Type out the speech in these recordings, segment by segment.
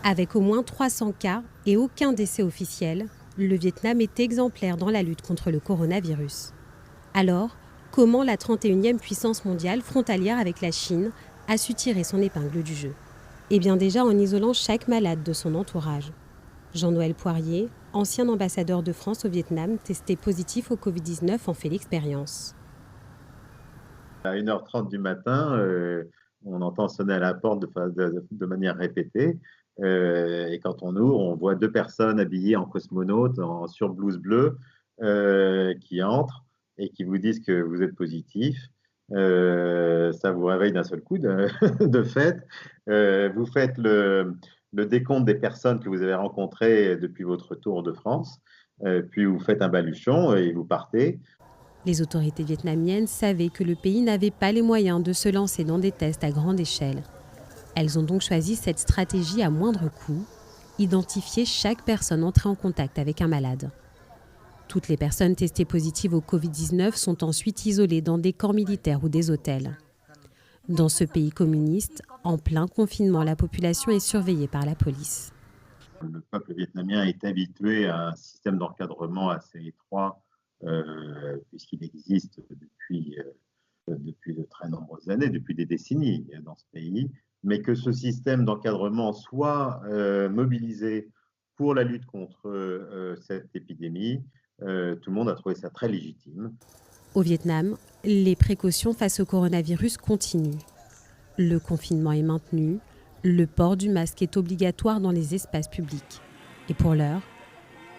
Avec au moins 300 cas et aucun décès officiel, le Vietnam est exemplaire dans la lutte contre le coronavirus. Alors, comment la 31e puissance mondiale frontalière avec la Chine a su tirer son épingle du jeu? Eh bien déjà en isolant chaque malade de son entourage. Jean-Noël Poirier, ancien ambassadeur de France au Vietnam, testé positif au Covid-19, en fait l'expérience. À 1h30 du matin, on entend sonner à la porte de manière répétée. Et quand on ouvre, on voit deux personnes habillées en cosmonautes, en surblouse bleue, qui entrent et qui vous disent que vous êtes positif. Ça vous réveille d'un seul coup, de fait. Vous faites le décompte des personnes que vous avez rencontrées depuis votre tour de France. Puis vous faites un baluchon et vous partez. Les autorités vietnamiennes savaient que le pays n'avait pas les moyens de se lancer dans des tests à grande échelle. Elles ont donc choisi cette stratégie à moindre coût, identifier chaque personne entrée en contact avec un malade. Toutes les personnes testées positives au Covid-19 sont ensuite isolées dans des camps militaires ou des hôtels. Dans ce pays communiste, en plein confinement, la population est surveillée par la police. Le peuple vietnamien est habitué à un système d'encadrement assez étroit, puisqu'il existe depuis de très nombreuses années, depuis des décennies dans ce pays, mais que ce système d'encadrement soit mobilisé pour la lutte contre cette épidémie, tout le monde a trouvé ça très légitime. Au Vietnam, les précautions face au coronavirus continuent. Le confinement est maintenu, le port du masque est obligatoire dans les espaces publics. Et pour l'heure,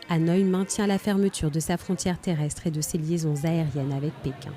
Hanoï maintient la fermeture de sa frontière terrestre et de ses liaisons aériennes avec Pékin.